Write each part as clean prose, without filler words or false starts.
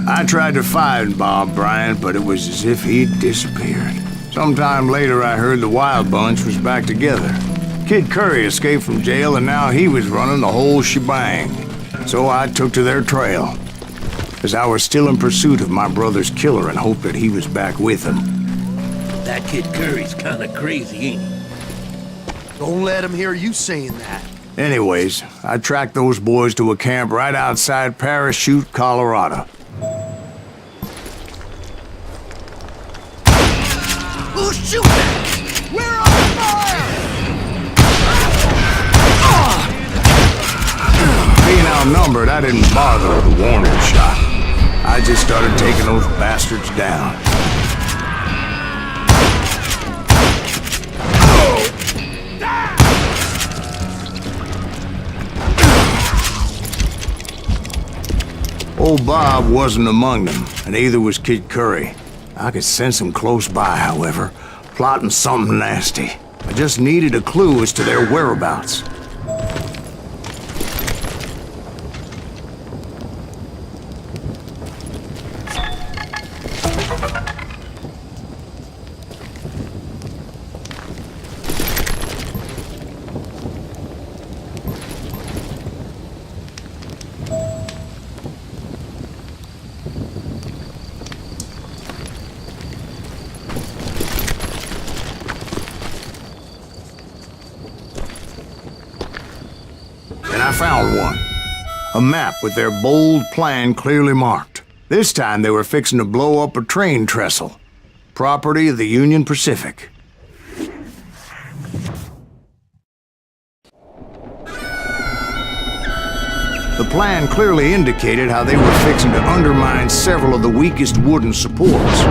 I tried to find Bob Bryant, but it was as if he'd disappeared. Sometime later, I heard the Wild Bunch was back together. Kid Curry escaped from jail, and now he was running the whole shebang. So I took to their trail, as I was still in pursuit of my brother's killer and hoped that he was back with him. That Kid Curry's kinda crazy, ain't he? Don't let him hear you saying that. Anyways, I tracked those boys to a camp right outside Parachute, Colorado. Who's shooting? We're on fire! Being outnumbered, I didn't bother with a warning shot. I just started taking those bastards down. Old Bob wasn't among them, and neither was Kid Curry. I could sense him close by, however, plotting something nasty. I just needed a clue as to their whereabouts. I found one. A map with their bold plan clearly marked. This time they were fixing to blow up a train trestle. Property of the Union Pacific. The plan clearly indicated how they were fixing to undermine several of the weakest wooden supports.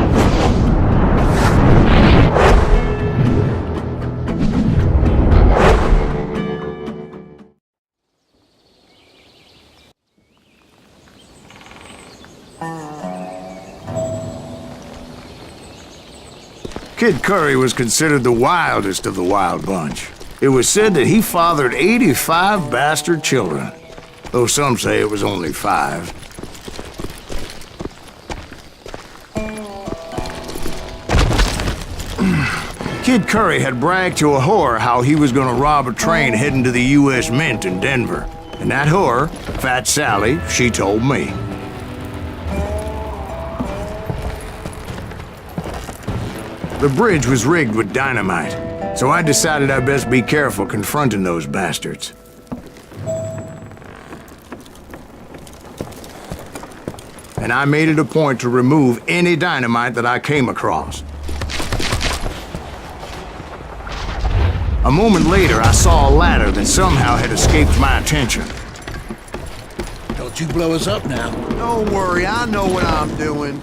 Kid Curry was considered the wildest of the Wild Bunch. It was said that he fathered 85 bastard children, though some say it was only 5. Kid Curry had bragged to a whore how he was gonna rob a train heading to the U.S. Mint in Denver. And that whore, Fat Sally, she told me. The bridge was rigged with dynamite, so I decided I'd best be careful confronting those bastards. And I made it a point to remove any dynamite that I came across. A moment later, I saw a ladder that somehow had escaped my attention. Don't you blow us up now. Don't worry, I know what I'm doing.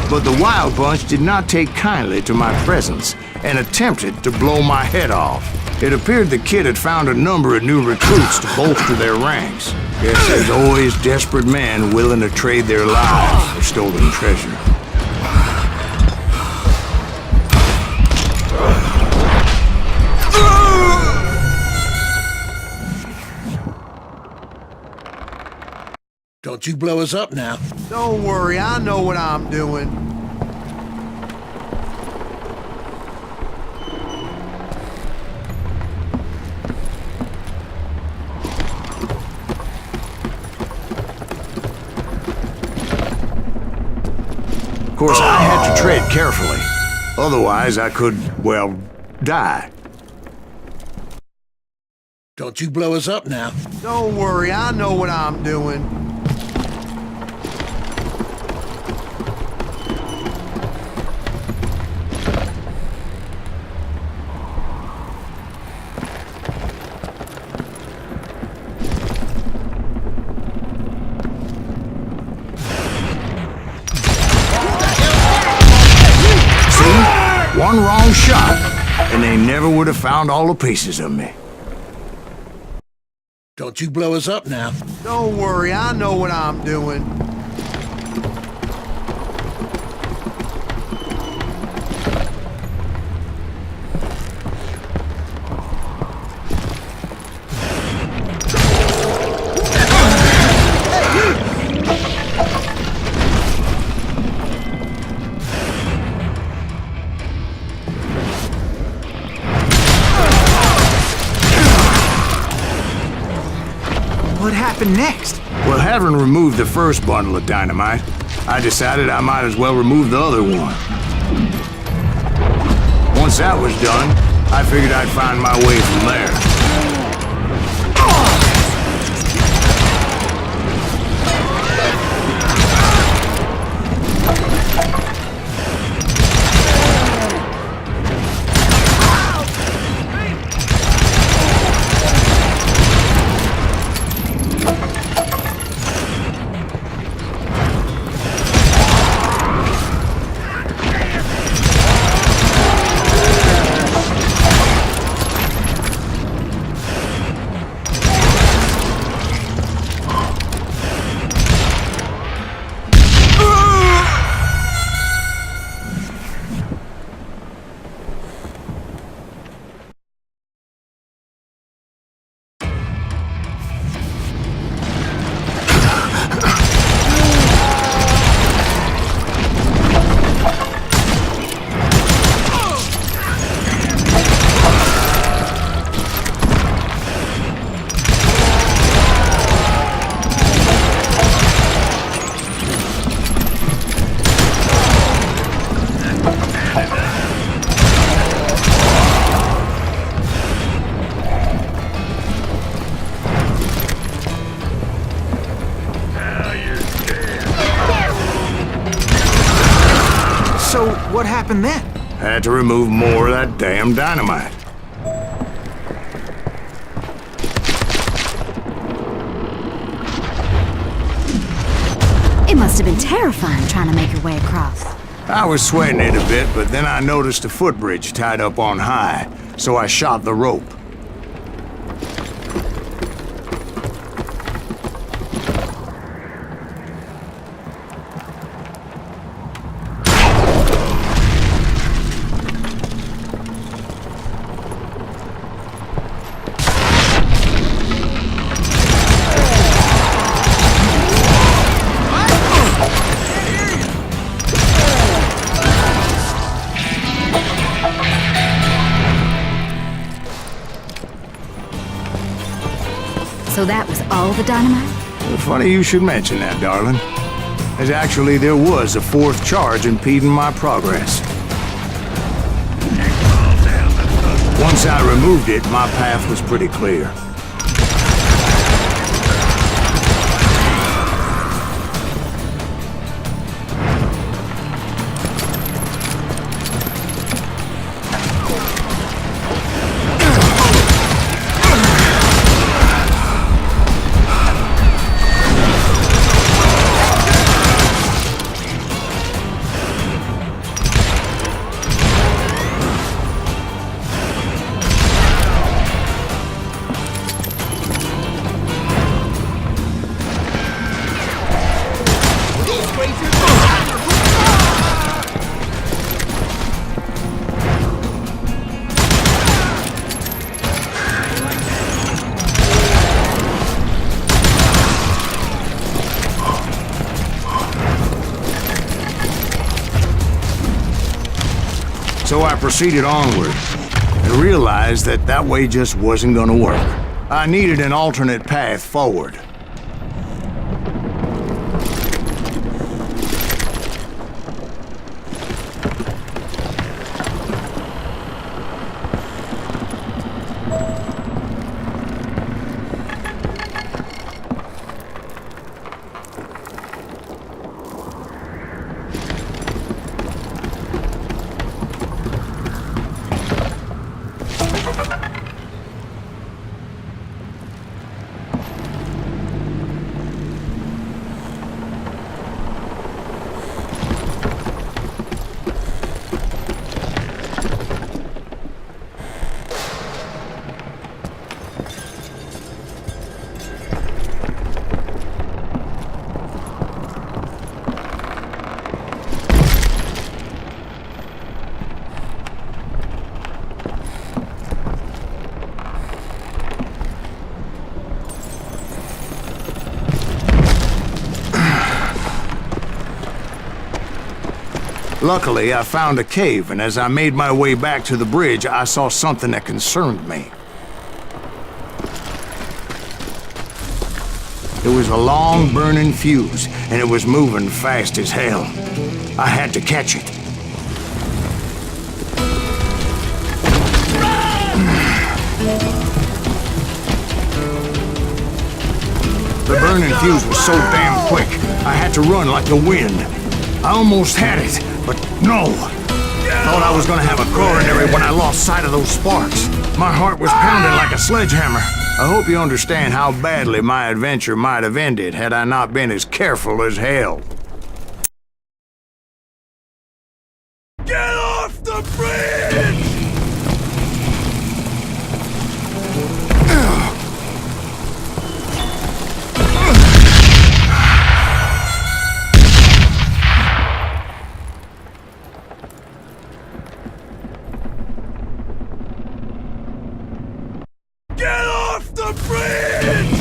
But the Wild Bunch did not take kindly to my presence and attempted to blow my head off. It appeared the kid had found a number of new recruits to bolster their ranks. Guess there's always desperate men willing to trade their lives for stolen treasure. Don't you blow us up now. Don't worry, I know what I'm doing. Of course, I had to tread carefully. Otherwise, I could, well, die. Don't you blow us up now. Don't worry, I know what I'm doing. One wrong shot, and they never would have found all the pieces of me. Don't you blow us up now. Don't worry, I know what I'm doing. What happened next? Well, having removed the first bundle of dynamite, I decided I might as well remove the other one. Once that was done, I figured I'd find my way from there. So, what happened then? Had to remove more of that damn dynamite. It must have been terrifying trying to make your way across. I was sweating it a bit, but then I noticed a footbridge tied up on high, so I shot the rope. So that was all the dynamite? Well, funny you should mention that, darling. As actually there was a fourth charge impeding my progress. Once I removed it, my path was pretty clear. So I proceeded onward and realized that that way just wasn't gonna work. I needed an alternate path forward. Luckily, I found a cave, and as I made my way back to the bridge, I saw something that concerned me. It was a long burning fuse, and it was moving fast as hell. I had to catch it. The burning fuse was so damn quick, I had to run like the wind. I almost had it, but no. Thought I was gonna have a coronary when I lost sight of those sparks. My heart was pounding like a sledgehammer. I hope you understand how badly my adventure might have ended had I not been as careful as hell. Get off the bridge! Get off the bridge!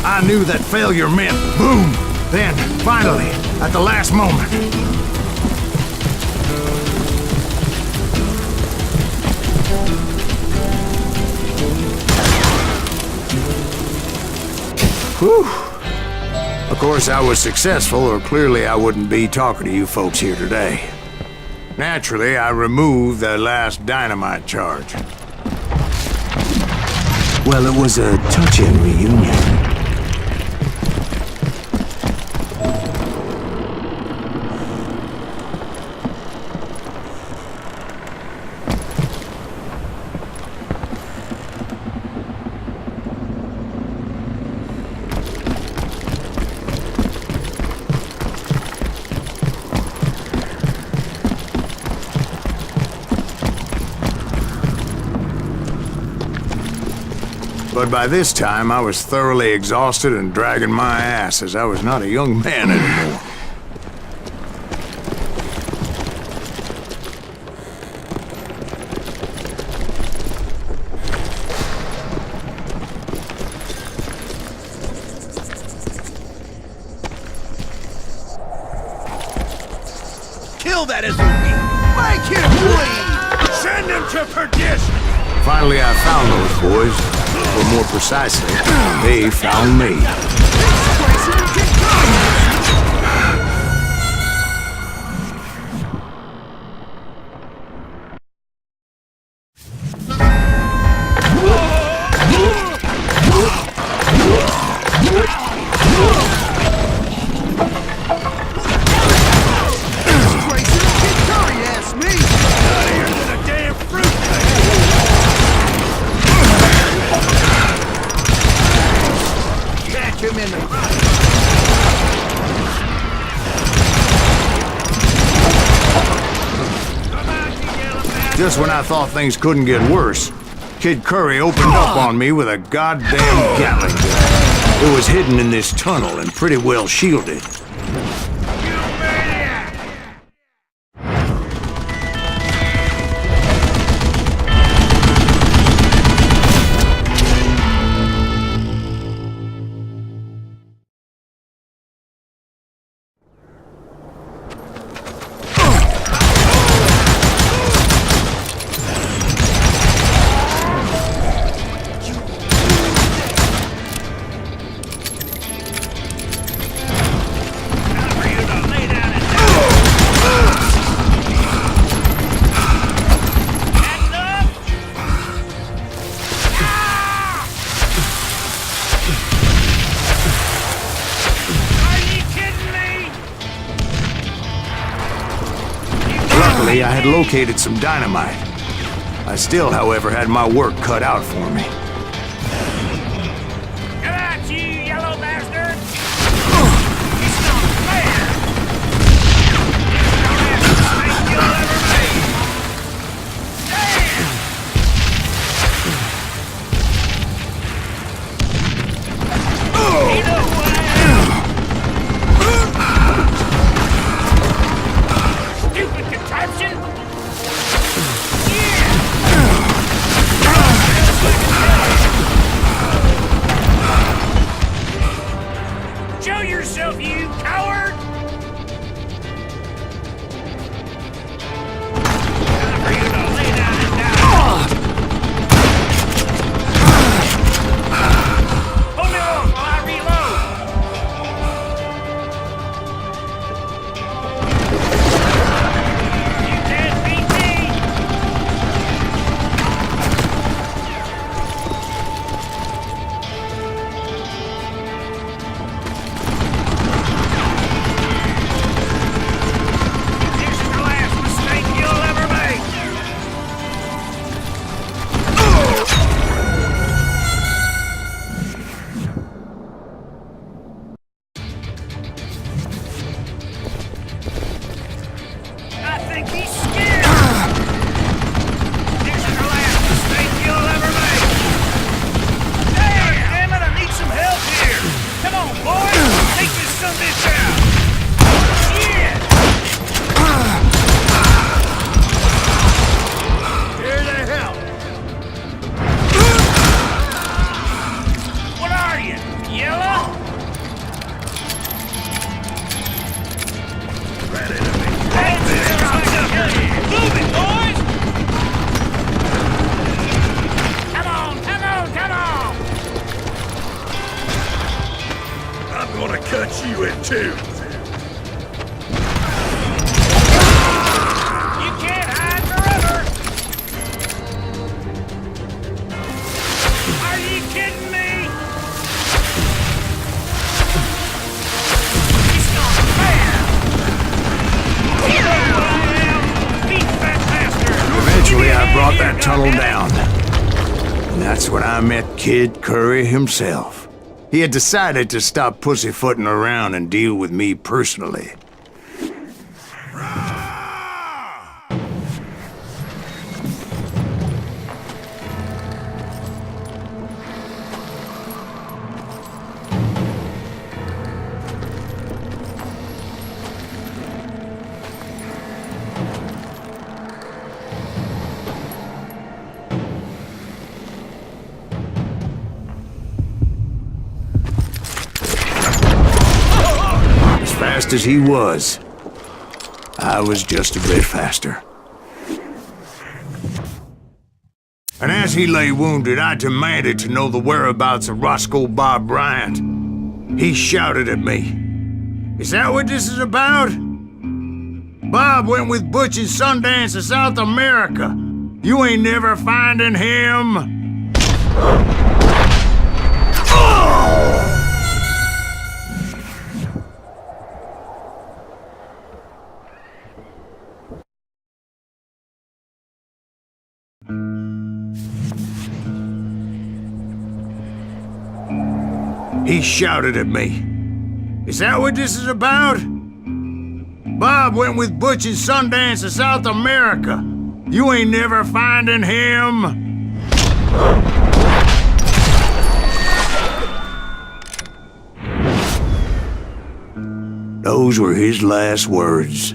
I knew that failure meant boom. Then, finally, at the last moment. Whew. Of course, I was successful, or clearly I wouldn't be talking to you folks here today. Naturally, I removed the last dynamite charge. Well, it was a touching reunion. But by this time, I was thoroughly exhausted and dragging my ass, as I was not a young man anymore. Kill that SOB! Make him bleed! Send him to perdition! Finally, I found those boys. Or more precisely, they found me. Just when I thought things couldn't get worse, Kid Curry opened up on me with a goddamn Gatling gun. It was hidden in this tunnel and pretty well shielded. Luckily, I had located some dynamite. I still, however, had my work cut out for me. Get out, you yellow bastard! It's not fair! It's the best mistake you'll ever make! Damn! You know what I am? Stupid contraption! Yeah! think he's scared. This is the last mistake you'll ever make. Damn it, I need some help here. Come on, boys. Take this sumbitch out. Shit. Here to help. What are you, yellow? Ready to be. Move it, boys! Come on, come on, come on! I'm gonna cut you in two. You can't hide forever! Are you kidding me? He's gone bam! Eventually, I brought that tunnel down. And that's when I met Kid Curry himself. He had decided to stop pussyfooting around and deal with me personally. Fast as he was, I was just a bit faster. And as he lay wounded, I demanded to know the whereabouts of Roscoe Bob Bryant. He shouted at me, "Is that what this is about? Bob went with Butch and Sundance to South America. You ain't never finding him." He shouted at me, "Is that what this is about? Bob went with Butch and Sundance to South America. You ain't never finding him." Those were his last words.